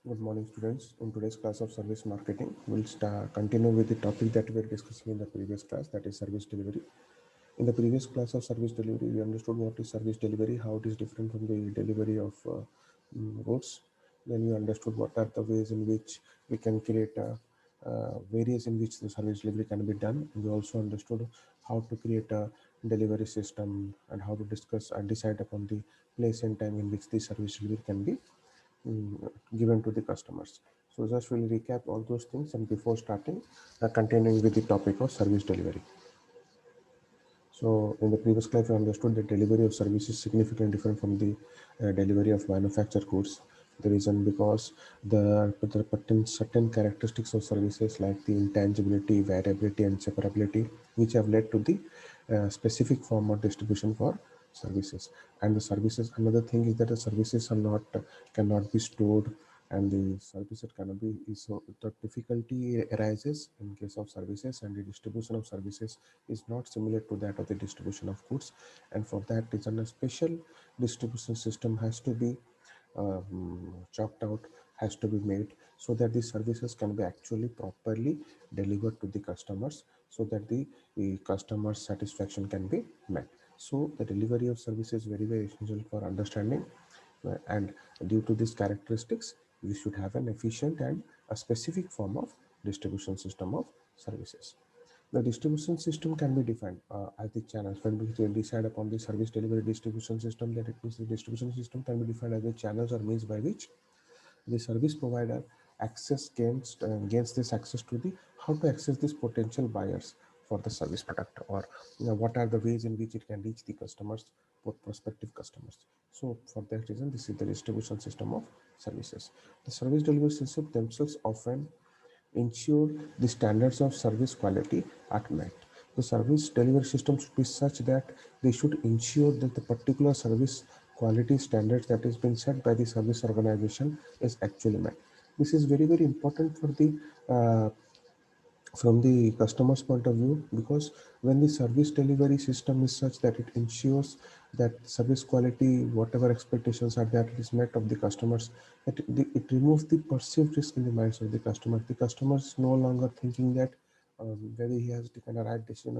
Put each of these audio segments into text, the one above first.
Good morning, students. In today's class of service marketing, we'll continue with the topic that we were discussing in the previous class, that is service delivery. In the previous class of service delivery, we understood what is service delivery, how it is different from the delivery of goods. Then we understood what are the ways in which we can create various in which the service delivery can be done. We also understood how to create a delivery system and how to discuss and decide upon the place and time in which the service delivery can be given to the customers. So just will recap all those things and before starting, continuing with the topic of service delivery. So in the previous class, we understood that delivery of service is significantly different from the delivery of manufactured goods. The reason because the certain characteristics of services like the intangibility, variability, and separability, which have led to the specific form of distribution for services. And the services, another thing is that the services are not cannot be stored, and the services cannot be so the difficulty arises in case of services, and the distribution of services is not similar to that of the distribution of goods. And for that reason, a special distribution system has to be chalked out, has to be made, so that the services can be actually properly delivered to the customers, so that the customer satisfaction can be met. So the delivery of service is very very essential for understanding, and due to these characteristics, we should have an efficient and a specific form of distribution system of services. The distribution system can be defined as the channels. When we decide upon the service delivery distribution system, that it means the distribution system can be defined as the channels or means by which the service provider gains this access to the how to access these potential buyers for the service product, or what are the ways in which it can reach the customers, prospective customers. So for that reason, this is the distribution system of services. The service delivery system themselves often ensure the standards of service quality are met. The service delivery system should be such that they should ensure that the particular service quality standards that has been set by the service organization is actually met. This is very very important for the uh, from the customer's point of view, because when the service delivery system is such that it ensures that service quality, whatever expectations are there, it is met of the customers, it removes the perceived risk in the minds of the customer. The customer is no longer thinking that whether he has taken a right decision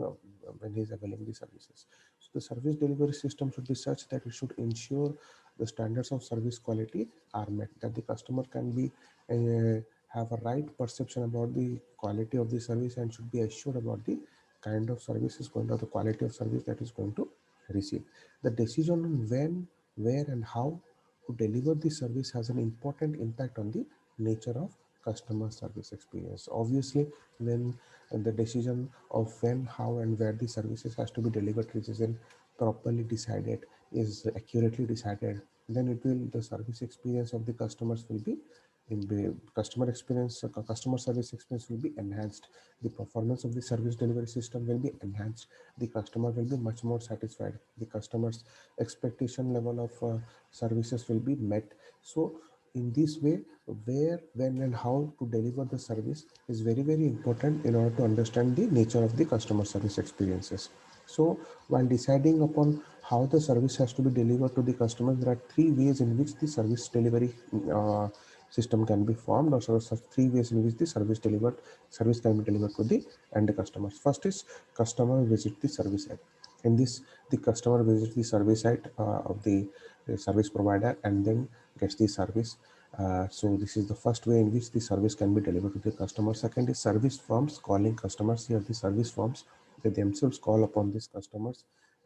when he is availing the services. So the service delivery system should be such that it should ensure the standards of service quality are met, that the customer can be uh, have a right perception about the quality of the service and should be assured about the kind of service is going to, or the quality of service that is going to receive. The decision on when, where, and how to deliver the service has an important impact on the nature of customer service experience. Obviously, when the decision of when, how, and where the services has to be delivered is properly decided, is accurately decided, then it will the service experience of the customers will be in the customer experience, customer service experience will be enhanced. The performance of the service delivery system will be enhanced. The customer will be much more satisfied. The customer's expectation level of services will be met. So in this way, where, when, and how to deliver the service is very very important in order to understand the nature of the customer service experiences. So while deciding upon how the service has to be delivered to the customer, there are three ways in which the service delivery system can be formed, or such three ways in which the service can be delivered to the end customers. First is customer visit the service site. In this, the customer visits the service site of the service provider and then gets the service. So this is the first way in which the service can be delivered to the customer. Second is service firms calling customers. Here the service firms, they themselves call upon these customers,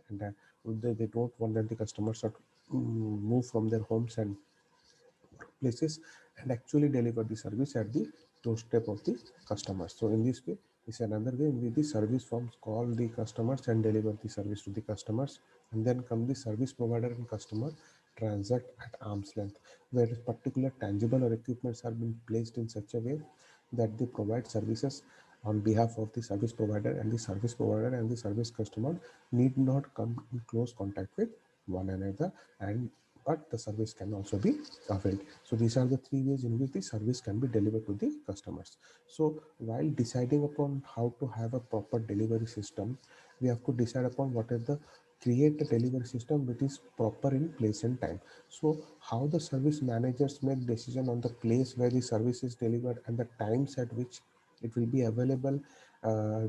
and they don't want that the customers are move from their homes and places and actually deliver the service at the doorstep of the customers. So in this way, is another way in which the service firms call the customers and deliver the service to the customers, and then come the service provider and customer transact at arm's length, where particular tangible or equipments are being placed in such a way that they provide services on behalf of the service provider, and the service provider and the service customer need not come in close contact with one another, and but the service can also be availed. So these are the three ways in which the service can be delivered to the customers. So while deciding upon how to have a proper delivery system, we have to decide upon what are the create a delivery system which is proper in place and time. So how the service managers make decision on the place where the service is delivered and the times at which it will be available,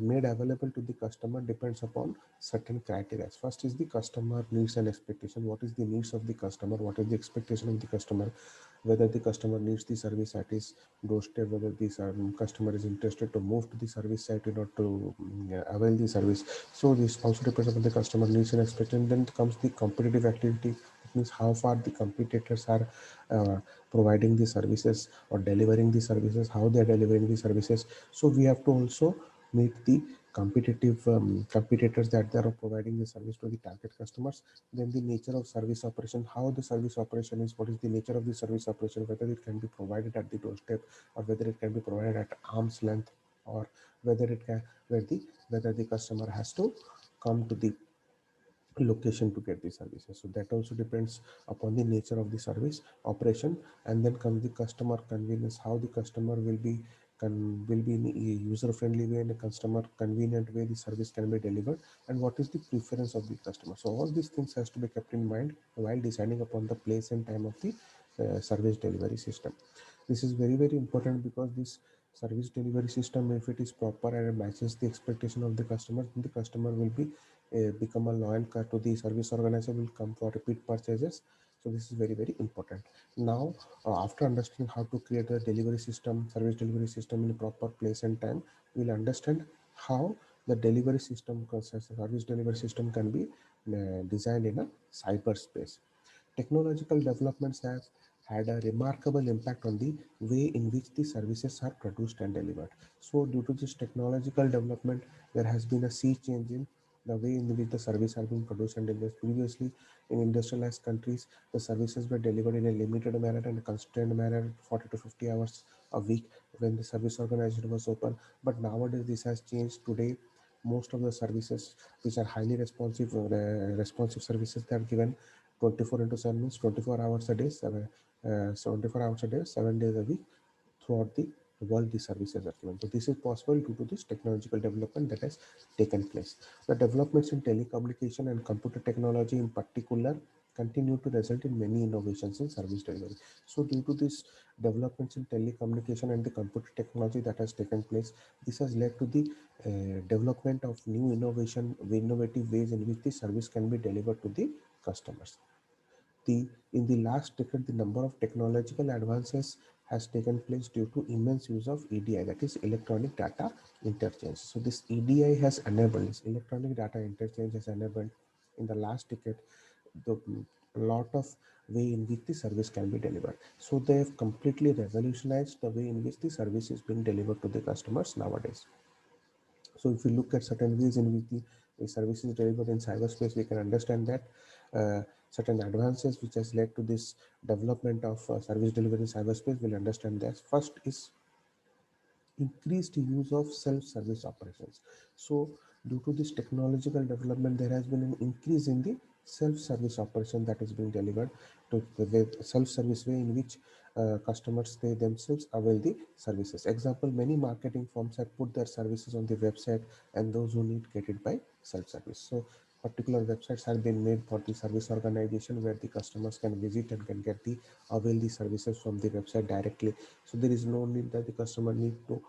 made available to the customer, depends upon certain criteria. First is the customer needs and expectation. What is the needs of the customer? What is the expectation of the customer? Whether the customer needs the service at his doorstep, whether the customer is interested to move to the service site in order to avail the service. So this also depends upon the customer needs and expectation. Then comes the competitive activity. It means how far the competitors are providing the services or delivering the services, how they are delivering the services. So we have to also meet the competitors that they are providing the service to the target customers. Then the nature of service operation, how the service operation is, what is the nature of the service operation, whether it can be provided at the doorstep or whether it can be provided at arm's length, or whether it can whether the customer has to come to the location to get the services. So that also depends upon the nature of the service operation. And then comes the customer convenience, how the customer will be in a user friendly way, in a customer convenient way the service can be delivered, and what is the preference of the customer. So all these things has to be kept in mind while deciding upon the place and time of the service delivery system. This is very very important, because this service delivery system, if it is proper and it matches the expectation of the customer, then the customer will be become a loyal to the service organizer, will come for repeat purchases. So this is very very important. Now after understanding how to create a delivery system, service delivery system in a proper place and time, we'll understand how the delivery system, service delivery system can be designed in a cyberspace. Technological developments have had a remarkable impact on the way in which the services are produced and delivered. So, due to this technological development, there has been a sea change in the way in which the service are being produced and delivered. Previously, in industrialized countries, the services were delivered in a limited manner and a constrained manner, 40 to 50 hours a week when the service organization was open. But nowadays, this has changed. Today, most of the services which are highly responsive services, they are given 24 into 7, means 24 hours a day, 24 hours a day, 7 days a week, throughout the world the services are given. So this is possible due to this technological development that has taken place. The developments in telecommunication and computer technology in particular continue to result in many innovations in service delivery. So due to this developments in telecommunication and the computer technology that has taken place, this has led to the development of new innovative ways in which the service can be delivered to the customers. In the last decade, the number of technological advances has taken place due to immense use of EDI, that is electronic data interchange. So this EDI has enabled, this electronic data interchange has enabled in the last decade the lot of way in which the service can be delivered. So they have completely revolutionized the way in which the service is being delivered to the customers nowadays. So if we look at certain ways in which the services delivered in cyberspace, we can understand that certain advances which has led to this development of service delivery in cyberspace. We'll understand that. First is increased use of self-service operations. So due to this technological development, there has been an increase in the self-service operation that is being delivered to the self-service way in which customers they themselves avail the services. Example, many marketing firms have put their services on the website, and those who need get it by self-service. So particular websites have been made for the service organization where the customers can visit and can get the avail the services from the website directly. So there is no need that the customer need to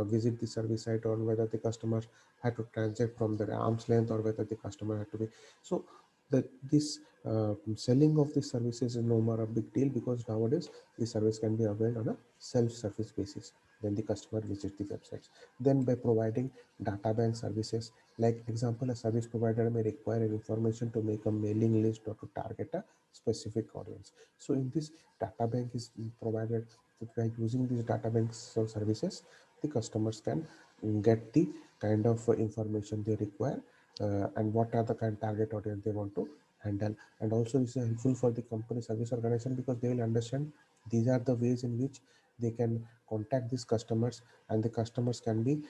visit the service site, or whether the customer had to transact from the arm's length, or whether the customer had to be. So that this selling of the services is no more a big deal, because nowadays the service can be availed on a self-service basis when the customer visits the websites. Then by providing data bank services, like example, a service provider may require information to make a mailing list or to target a specific audience. So in this data bank is provided, so by using these data banks or services, the customers can get the kind of information they require, and what are the kind target audience they want to handle. And also this is helpful for the company service organization, because they will understand these are the ways in which they can contact these customers, and the customers can be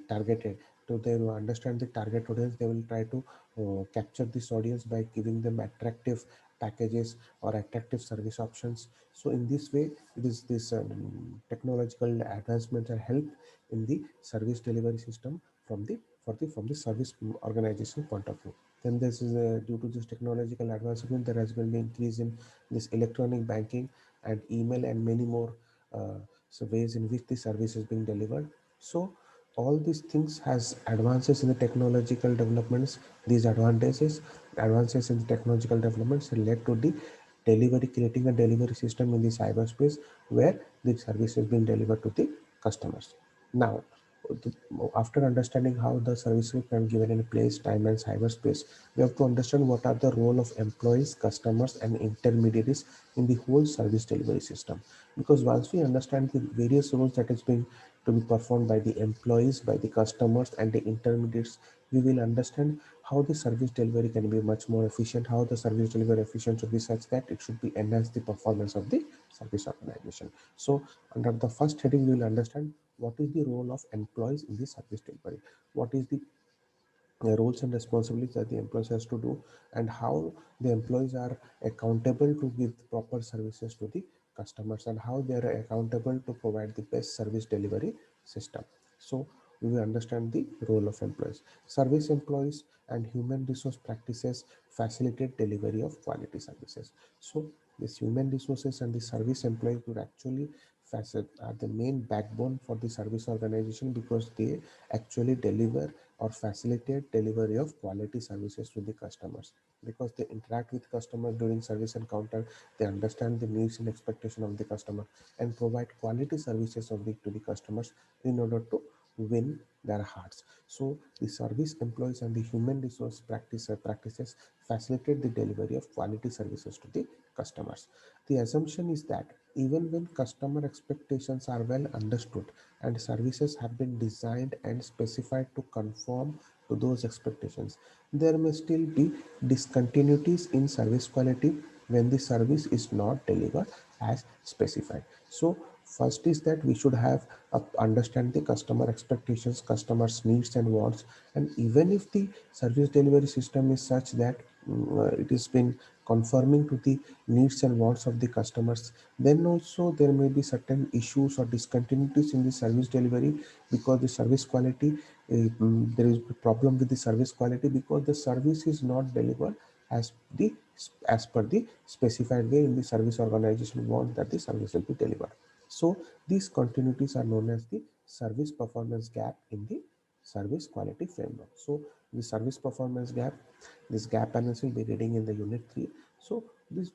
targeted. So they will understand the target audience, they will try to capture this audience by giving them attractive packages or attractive service options. So in this way, it is this technological advancements are helped in the service delivery system from the for the from the service organization point of view. Then this is due to this technological advancement, there has been an increase in this electronic banking and email and many more ways in which the service is being delivered. So all these things has advances in the technological developments. These advances in the technological developments led to the delivery, creating a delivery system in the cyberspace where the service is being delivered to the customers. Now, after understanding how the services can be given in place, time, and cyberspace, we have to understand what are the role of employees, customers, and intermediaries in the whole service delivery system. Because once we understand the various roles that is being to be performed by the employees, by the customers, and the intermediates, we will understand how the service delivery can be much more efficient, how the service delivery efficient should be such that it should be enhance the performance of the service organization. So under the first heading, we will understand what is the role of employees in the service delivery, what is the roles and responsibilities that the employees has to do, and how the employees are accountable to give proper services to the customers, and how they are accountable to provide the best service delivery system. So we will understand the role of employees. Service employees and human resource practices facilitate delivery of quality services. So this human resources and the service employees would actually facet are the main backbone for the service organization, because they actually deliver or facilitate delivery of quality services to the customers, because they interact with customers during service encounter. They understand the needs and expectation of the customer and provide quality services to the customers in order to win their hearts. So the service employees and the human resource practices facilitate the delivery of quality services to the customers. The assumption is that even when customer expectations are well understood and services have been designed and specified to conform to those expectations, there may still be discontinuities in service quality when the service is not delivered as specified. So first is that we should have understand the customer expectations, customers needs and wants. And even if the service delivery system is such that it has been conforming to the needs and wants of the customers, then also there may be certain issues or discontinuities in the service delivery, because the service quality there is a problem with the service quality because the service is not delivered as the as per the specified way in the service organization want that the service will be delivered. So these continuities are known as the service performance gap in the service quality framework. So the service performance gap, this gap analysis will be reading in the unit 3. So this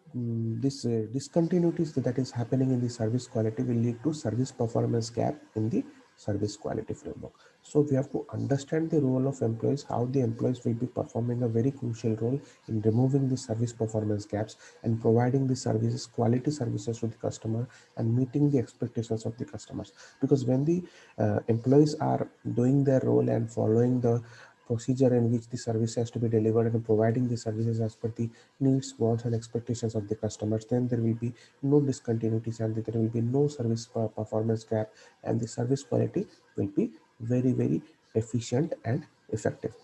discontinuities that is happening in the service quality will lead to service performance gap in the service quality framework. So we have to understand the role of employees, how the employees will be performing a very crucial role in removing the service performance gaps and providing the services, quality services to the customer, and meeting the expectations of the customers. Because when the employees are doing their role and following the procedure in which the service has to be delivered and providing the services as per the needs, wants, and expectations of the customers, then there will be no discontinuities and there will be no service performance gap, and the service quality will be very efficient and effective.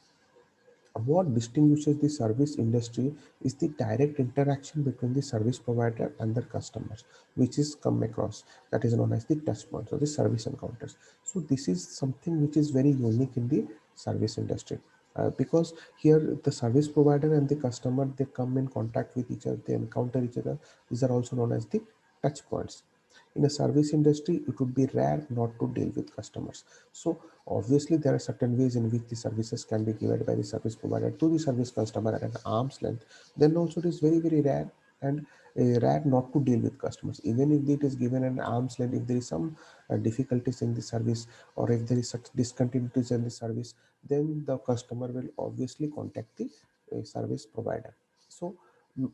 What distinguishes the service industry is the direct interaction between the service provider and their customers, which is come across, that is known as the touch points or the service encounters. So this is something which is very unique in the service industry. Because here the service provider and the customer, they come in contact with each other, they encounter each other. These are also known as the touch points. In a service industry, it would be rare not to deal with customers. So obviously there are certain ways in which the services can be given by the service provider to the service customer at an arm's length. Then also it is very rare and rare not to deal with customers. Even if it is given an arm's length, if there is some difficulties in the service, or if there is such discontinuities in the service, then the customer will obviously contact the service provider. So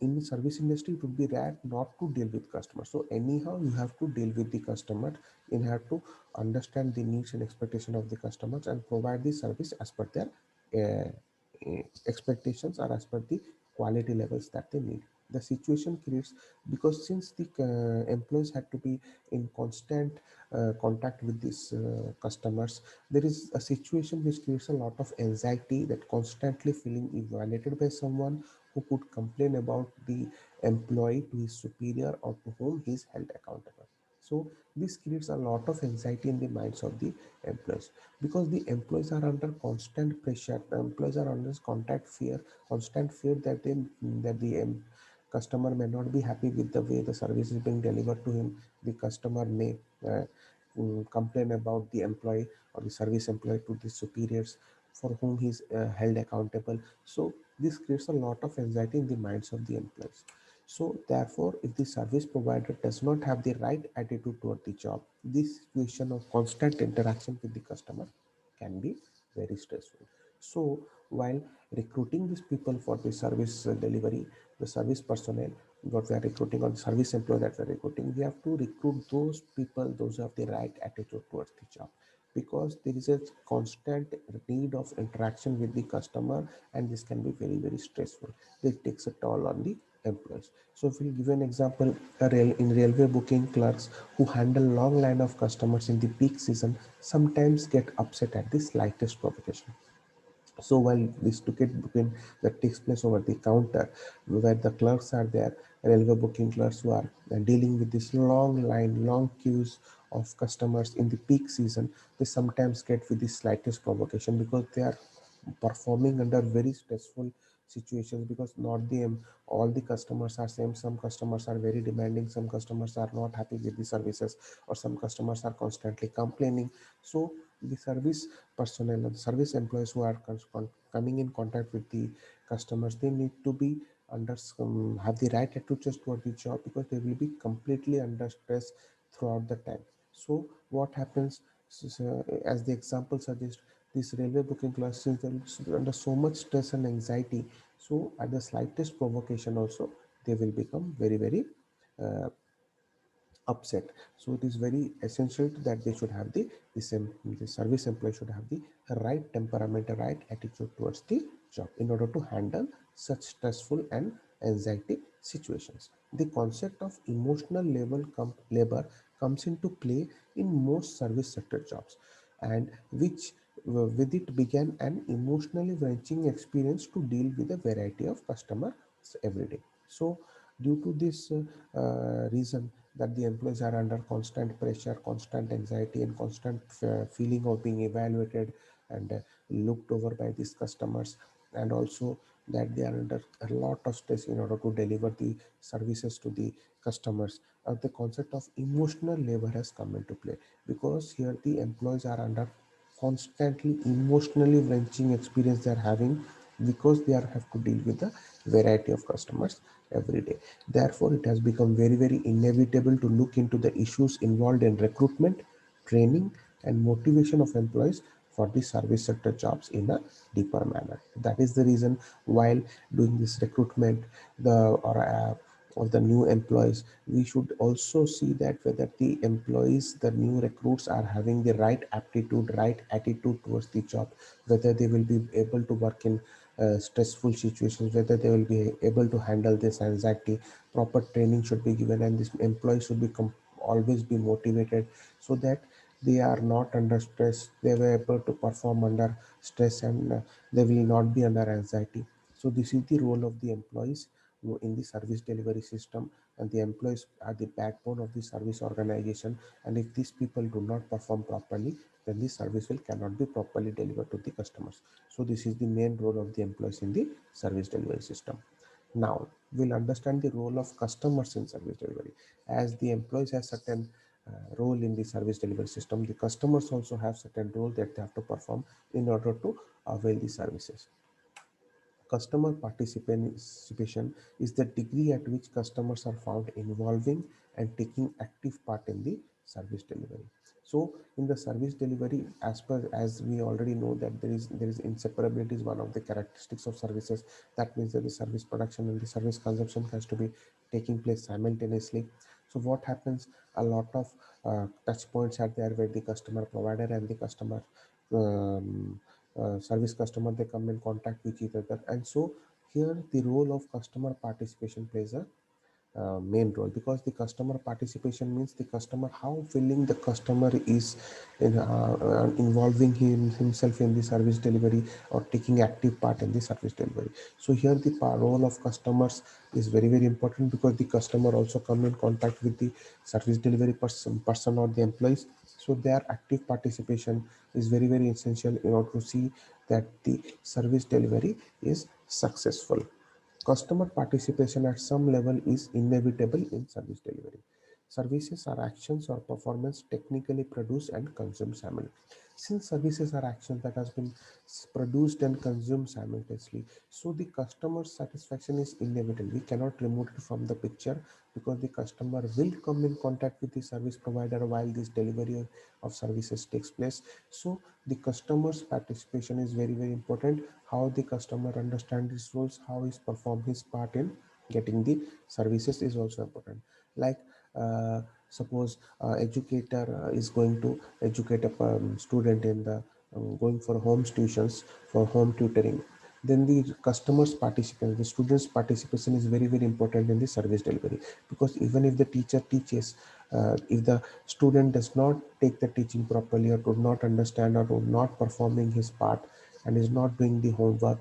in the service industry, it would be rare not to deal with customers. So anyhow, you have to deal with the customer. You have to understand the needs and expectation of the customers and provide the service as per their uh, expectations or as per the quality levels that they need. The situation creates, because since the employees had to be in constant contact with these customers, there is a situation which creates a lot of anxiety, that constantly feeling evaluated by someone who could complain about the employee to his superior or to whom he is held accountable. So this creates a lot of anxiety in the minds of the employees, because the employees are under constant pressure. The employees are under constant fear that the customer may not be happy with the way the service is being delivered to him. The customer may complain about the employee or the service employee to the superiors for whom he is held accountable. So this creates a lot of anxiety in the minds of the employees. So therefore, if the service provider does not have the right attitude toward the job, this situation of constant interaction with the customer can be very stressful. So while recruiting these people for the service delivery, the service personnel, what we are recruiting, or the service employee that we are recruiting, we have to recruit those people, those who have the right attitude towards the job, because there is a constant need of interaction with the customer, and this can be very very stressful. It takes a toll on the employees. So if we give an example, in railway booking clerks who handle long line of customers in the peak season sometimes get upset at the slightest provocation. So while this ticket booking that takes place over the counter, where the clerks are there, railway booking clerks who are dealing with this long line, long queues of customers in the peak season, they sometimes get with the slightest provocation, because they are performing under very stressful situations, because not the all the customers are same. Some customers are very demanding, some customers are not happy with the services, or some customers are constantly complaining. So the service personnel or the service employees who are coming in contact with the customers, they need to be under have the right attitude toward the job, because they will be completely under stress throughout the time. So what happens, as the example suggests, this railway booking class, since they're under so much stress and anxiety, so at the slightest provocation also they will become very very uh, upset. So it is very essential that they should have the service employee should have the right temperament, a right attitude towards the job in order to handle such stressful and anxiety situations. The concept of emotional labor comes into play in most service sector jobs, and which with it began an emotionally wrenching experience to deal with a variety of customers every day. So due to this reason, that the employees are under constant pressure, constant anxiety, and constant feeling of being evaluated and looked over by these customers, and also that they are under a lot of stress in order to deliver the services to the customers. The concept of emotional labor has come into play, because here the employees are under constantly emotionally wrenching experience they are having, because they are have to deal with a variety of customers every day. Therefore, it has become very very inevitable to look into the issues involved in recruitment, training, and motivation of employees for the service sector jobs in a deeper manner. That is the reason, while doing this recruitment, the or of the new employees, we should also see that whether the employees, the new recruits, are having the right aptitude, right attitude towards the job, whether they will be able to work in stressful situations, whether they will be able to handle this anxiety. Proper training should be given, and this employee should be always be motivated, so that they are not under stress, they were able to perform under stress, and they will not be under anxiety. So this is the role of the employees in the service delivery system, and the employees are the backbone of the service organization, and if these people do not perform properly, then the service will cannot be properly delivered to the customers. So this is the main role of the employees in the service delivery system. Now we'll understand the role of customers in service delivery. As the employees have certain role in the service delivery system, the customers also have certain role that they have to perform in order to avail the services. Customer participation is the degree at which customers are found involving and taking active part in the service delivery. So in the service delivery, as we already know that there is inseparability is one of the characteristics of services. That means that the service production and the service consumption has to be taking place simultaneously. So what happens, a lot of touch points are there where the customer provider and the customer service customer, they come in contact with each other. And so here the role of customer participation plays a main role, because the customer participation means the customer, how willing the customer is in involving himself in the service delivery or taking active part in the service delivery. So here the role of customers is very very important, because the customer also come in contact with the service delivery person or the employees. So their active participation is very very essential in order to see that the service delivery is successful. Customer participation at some level is inevitable in service delivery. Services are actions or performance technically produced and consumed simultaneously. Since services are actions that has been produced and consumed simultaneously, so the customer satisfaction is inevitable. We cannot remove it from the picture, because the customer will come in contact with the service provider while this delivery of services takes place. So the customer's participation is very very important. How the customer understand his roles, how he perform his part in getting the services is also important. Like uh, suppose educator is going to educate a student in the going for home tuitions, for home tutoring, then the customers participation, the students participation is very very important in the service delivery. Because even if the teacher teaches, if the student does not take the teaching properly, or do not understand, or do not performing his part, and is not doing the homework,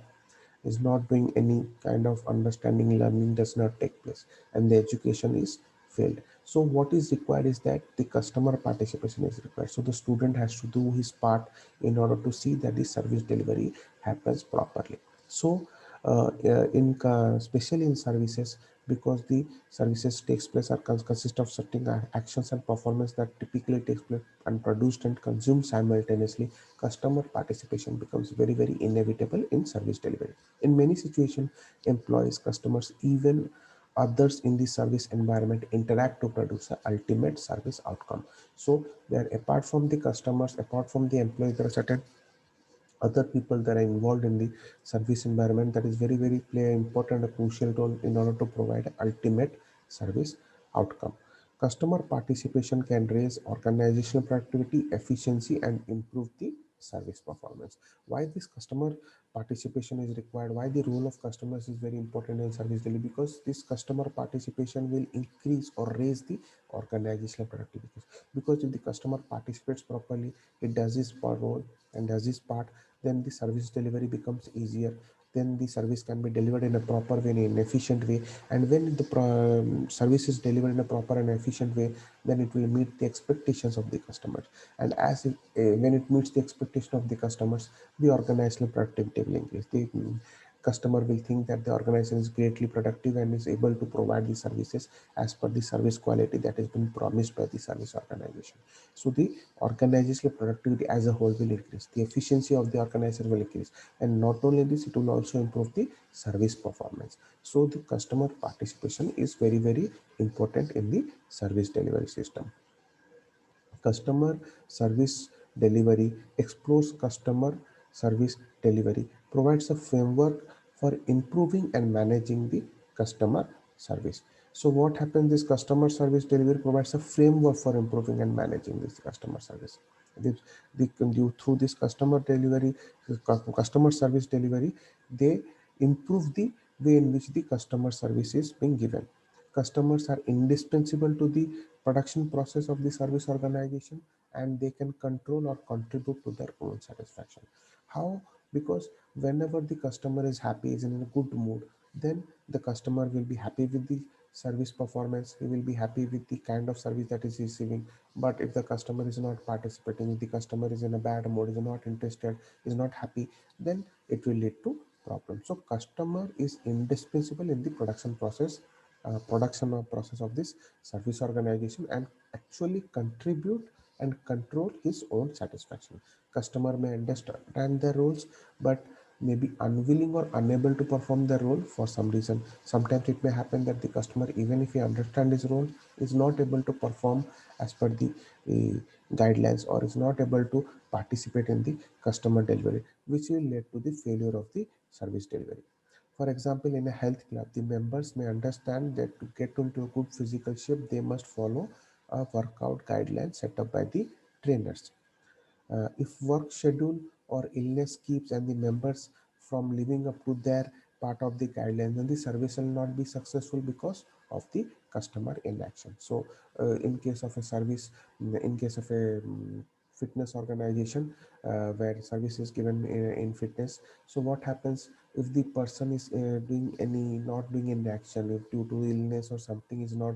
is not doing any kind of understanding, learning does not take place, and the education is failed. So what is required is that the customer participation is required. So the student has to do his part in order to see that the service delivery happens properly. So especially in services, because the services takes place or consist of certain actions and performance that typically takes place and produced and consumed simultaneously, customer participation becomes very very inevitable in service delivery. In many situations, employees, customers, even others in the service environment interact to produce the ultimate service outcome. So there, apart from the customers, apart from the employees, there are certain other people that are involved in the service environment that is very very play an important, a crucial role in order to provide ultimate service outcome. Customer participation can raise organizational productivity, efficiency, and improve the service performance. Why this customer participation is required, why the role of customers is very important in service delivery? Because this customer participation will increase or raise the organizational productivity. Because if the customer participates properly, it does his role and does his part, then the service delivery becomes easier. Then the service can be delivered in a proper way, in an efficient way. And when the service is delivered in a proper and efficient way, then it will meet the expectations of the customers. And when it meets the expectation of the customers, the organizational productivity will increase. The customer will think that the organization is greatly productive and is able to provide the services as per the service quality that has been promised by the service organization. So the organizational productivity as a whole will increase, the efficiency of the organization will increase, and not only this, it will also improve the service performance. So the customer participation is very very important in the service delivery system. Customer service delivery explores customer service delivery, provides a framework for improving and managing the customer service. So what happens, this customer service delivery provides a framework for improving and managing this customer service. This, through this customer service delivery, they improve the way in which the customer service is being given. Customers are indispensable to the production process of the service organization, and they can control or contribute to their own satisfaction. How? Because whenever the customer is happy, is in a good mood, then the customer will be happy with the service performance, he will be happy with the kind of service that is receiving. But if the customer is not participating, if the customer is in a bad mood, is not interested, is not happy, then it will lead to problems. So customer is indispensable in the production or process of this service organization, and actually contribute and control his own satisfaction. Customer may understand their roles, but may be unwilling or unable to perform their role for some reason. Sometimes it may happen that the customer, even if he understands his role, is not able to perform as per the uh, guidelines, or is not able to participate in the customer delivery, which will lead to the failure of the service delivery. For example, in a health club, the members may understand that to get into a good physical shape, they must follow a workout guideline set up by the trainers. If work schedule or illness keeps and the members from living up to their part of the guidelines, then the service will not be successful because of the customer in action. So in case of a service, in case of a fitness organization where service is given in fitness, so what happens if the person is doing any not doing any action, if due to illness or something is not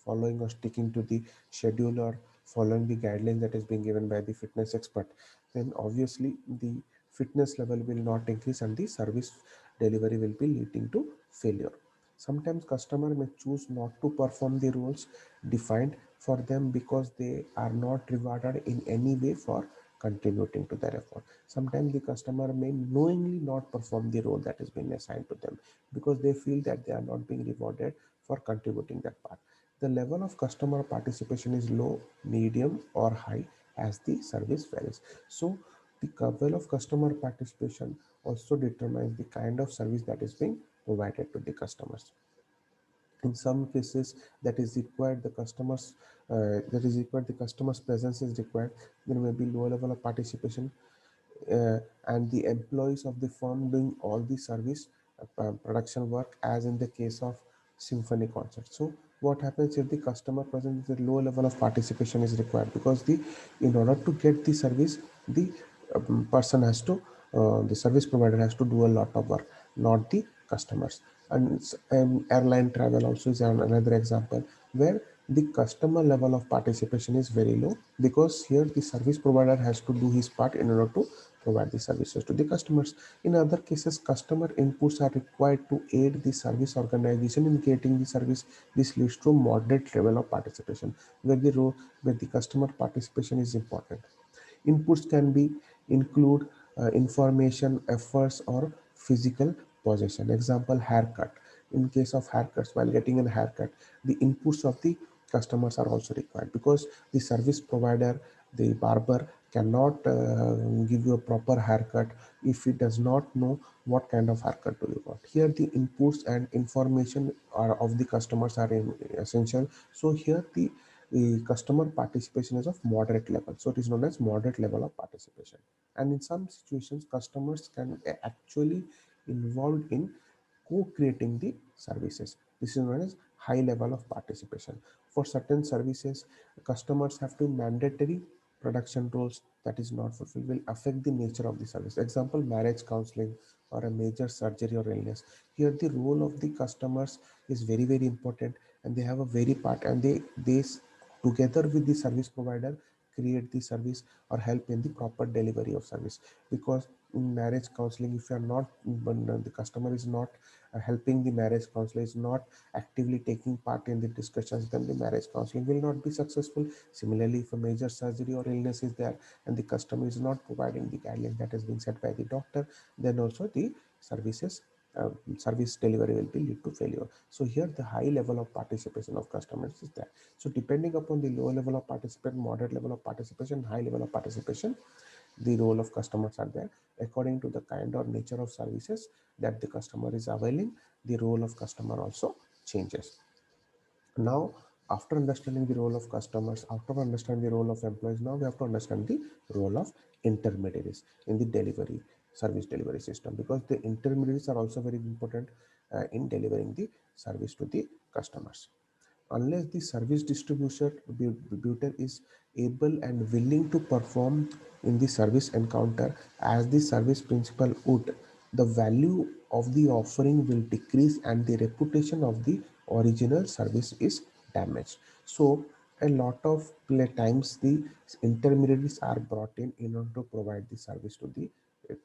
following or sticking to the schedule or following the guidelines that is being given by the fitness expert, then obviously the fitness level will not increase and the service delivery will be leading to failure. Sometimes customer may choose not to perform the roles defined for them because they are not rewarded in any way for contributing to their effort. Sometimes the customer may knowingly not perform the role that has been assigned to them because they feel that they are not being rewarded for contributing that part. The level of customer participation is low, medium, or high as the service varies. So, the level of customer participation also determines the kind of service that is being provided to the customers. In some cases, that is required the customers that is required the customer's presence is required. There may be low level of participation, and the employees of the firm doing all the service production work, as in the case of symphony concert. So what happens if the customer presence, the low level of participation is required, because the in order to get the service, the person has to the service provider has to do a lot of work, not the customers. And airline travel also is another example where the customer level of participation is very low, because here the service provider has to do his part in order to provide the services to the customers. In other cases, customer inputs are required to aid the service organization in getting the service. This leads to moderate level of participation, where the customer participation is important. Inputs can be include information, efforts, or physical possession. Example, haircut. In case of haircuts, while getting a haircut, the inputs of the customers are also required, because the service provider, the barber, cannot give you a proper haircut if he does not know what kind of haircut do you want. Here the inputs and information are of the customers are essential. So here the customer participation is of moderate level, so it is known as moderate level of participation. And in some situations, customers can actually involved in co-creating the services. This is known as high level of participation. For certain services, customers have to mandatory production roles that is not fulfilled will affect the nature of the service. Example, marriage counseling or a major surgery or illness. Here the role of the customers is very very important, and they have a very part, and they together with the service provider create the service or help in the proper delivery of service. Because in marriage counseling, if you are not when the customer is not helping, the marriage counselor is not actively taking part in the discussions, then the marriage counseling will not be successful. Similarly, if a major surgery or illness is there and the customer is not providing the guideline that has been set by the doctor, then also the services uh, service delivery will be lead to failure. So here the high level of participation of customers is there. So depending upon the low level of participation, moderate level of participation, high level of participation, the role of customers are there. According to the kind or nature of services that the customer is availing, the role of customer also changes. Now, after understanding the role of customers, after understanding the role of employees, now we have to understand the role of intermediaries in the delivery service delivery system, because the intermediaries are also very important in delivering the service to the customers. Unless the service distributor is able and willing to perform in the service encounter as the service principal would, the value of the offering will decrease and the reputation of the original service is damaged. So a lot of times the intermediaries are brought in order to provide the service to the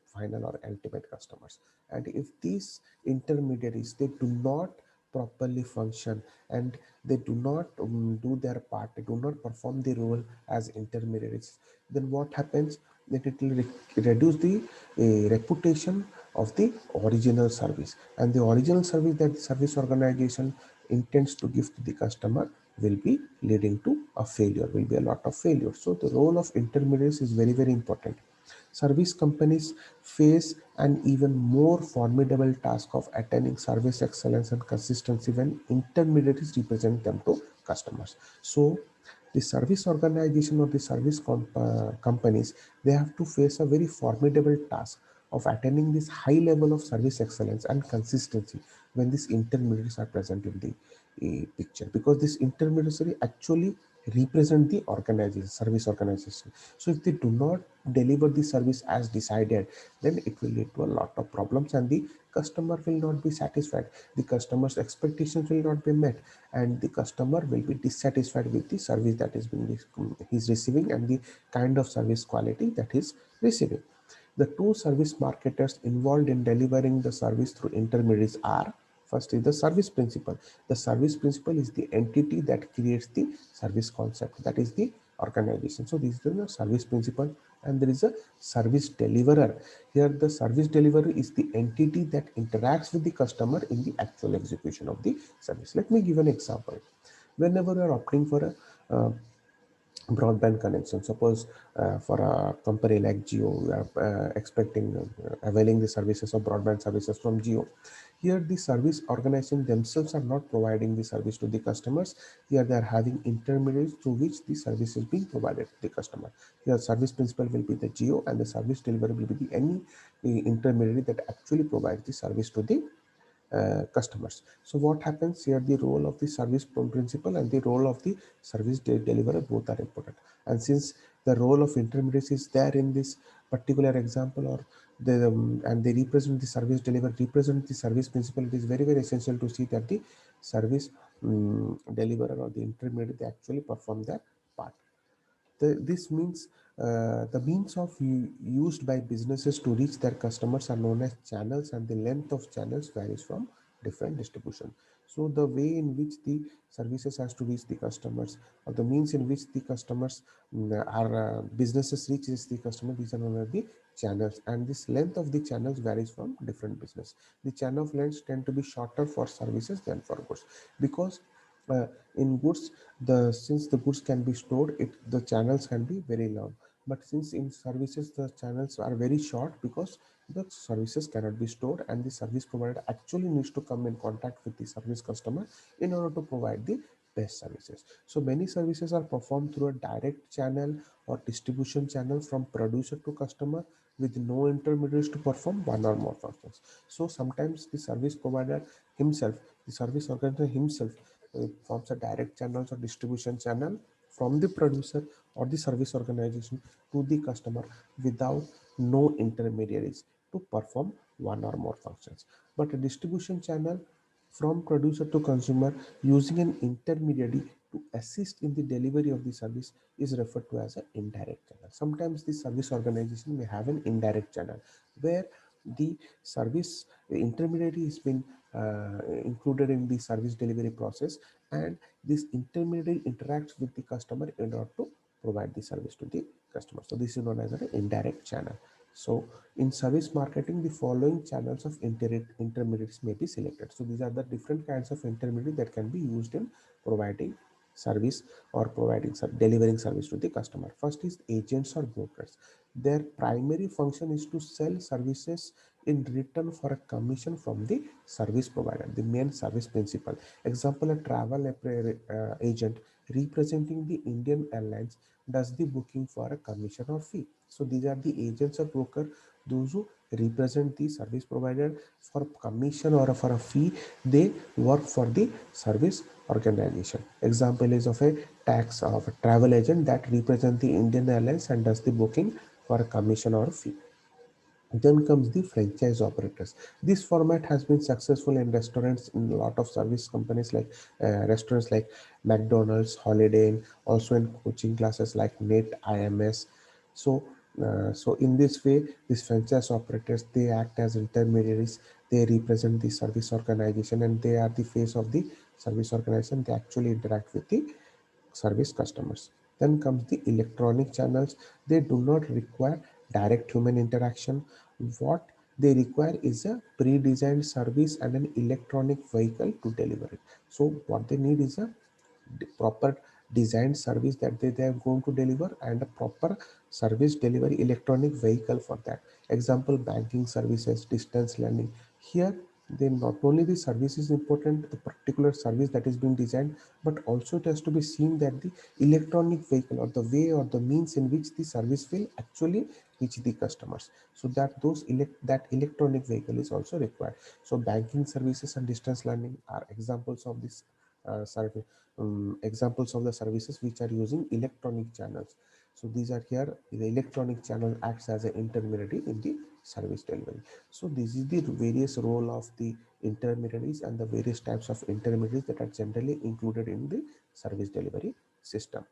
final or ultimate customers. And if these intermediaries, they do not properly function, and they do not do their part, they do not perform the role as intermediaries, then what happens, that it will reduce the reputation of the original service, and the original service that the service organization intends to give to the customer will be leading to a failure, will be a lot of failure. So the role of intermediaries is very very important. Service companies face an even more formidable task of attaining service excellence and consistency when intermediaries represent them to customers. So, the service organization or the service companies, they have to face a very formidable task of attaining this high level of service excellence and consistency when these intermediaries are present in the picture, because this intermediary actually represent the organization, service organization. So if they do not deliver the service as decided, then it will lead to a lot of problems, and the customer will not be satisfied. The customer's expectations will not be met, and the customer will be dissatisfied with the service that is being he's receiving, and the kind of service quality that he's receiving. The two service marketers involved in delivering the service through intermediaries are: first is the service principal. The service principal is the entity that creates the service concept, that is the organization. So this is the service principal, and there is a service deliverer. Here the service deliverer is the entity that interacts with the customer in the actual execution of the service. Let me give an example. Whenever you are opting for a broadband connection, suppose for a company like Geo, we are expecting availing the services of broadband services from Geo. Here the service organization themselves are not providing the service to the customers. Here they are having intermediaries through which the service is being provided to the customer. Here service principal will be the Geo, and the service delivery will be the any intermediary that actually provides the service to the customers. So what happens here, the role of the service principal and the role of the service deliverer both are important. And since the role of intermediaries is there in this particular example, or and they represent the service deliverer, represent the service principal, it is very essential to see that the service deliverer or the intermediary, they actually perform their part. This means the means of used by businesses to reach their customers are known as channels, and the length of channels varies from different distribution. So the way in which the services has to reach the customers, or the means in which the customers are businesses reaches the customer, these are known as the channels, and this length of the channels varies from different business. The channel of lengths tend to be shorter for services than for goods, because uh, in goods, the since the goods can be stored, the channels can be very long. But since in services the channels are very short, because the services cannot be stored, and the service provider actually needs to come in contact with the service customer in order to provide the best services. So many services are performed through a direct channel or distribution channel from producer to customer, with no intermediaries to perform one or more functions. So sometimes the service provider himself, the service organizer himself, forms a direct channels or distribution channel from the producer or the service organization to the customer, without no intermediaries to perform one or more functions. But a distribution channel from producer to consumer using an intermediary to assist in the delivery of the service is referred to as an indirect channel. Sometimes the service organization may have an indirect channel where the service intermediary has been included in the service delivery process, and this intermediary interacts with the customer in order to provide the service to the customer. So this is known as an indirect channel. So in service marketing, the following channels of intermediaries may be selected. So these are the different kinds of intermediary that can be used in providing service or delivering service to the customer. First is agents or brokers. Their primary function is to sell services in return for a commission from the service provider, the main service principal. Example, a travel agent representing the Indian Airlines does the booking for a commission or fee. So these are the agents or broker, those who represent the service provider for commission or for a fee. They work for the service organization. Example is of a tax of a travel agent that represents the Indian Airlines and does the booking for a commission or fee. Then comes the franchise operators. This format has been successful in restaurants, in a lot of service companies like restaurants like McDonald's, Holiday Inn, also in coaching classes like NET, IMS. So, so in this way, these franchise operators, they act as intermediaries. They represent the service organization, and they are the face of the service organization. They actually interact with the service customers. Then comes the electronic channels. They do not require direct human interaction. What they require is a pre-designed service and an electronic vehicle to deliver it. So what they need is a proper designed service that they are going to deliver, and a proper service delivery electronic vehicle for that. Example, banking services, distance learning. Here then not only the service is important, the particular service that is being designed, but also it has to be seen that the electronic vehicle, or the way or the means in which the service will actually reach the customers, so that that electronic vehicle is also required. So banking services and distance learning are examples of this examples of the services which are using electronic channels. So these are here, the electronic channel acts as an intermediary in the service delivery. So this is the various role of the intermediaries and the various types of intermediaries that are generally included in the service delivery system.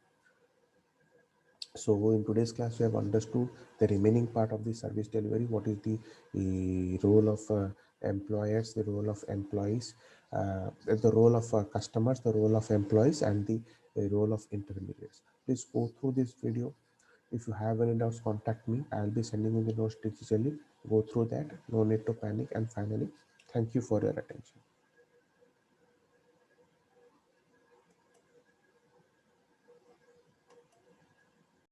So in today's class, we have understood the remaining part of the service delivery. What is the role of employers, the role of employees, the role of customers, the role of employees, and the role of intermediaries. Please go through this video. If you have any doubts, contact me. I'll be sending you the notes digitally. Go through that. No need to panic. And finally, thank you for your attention.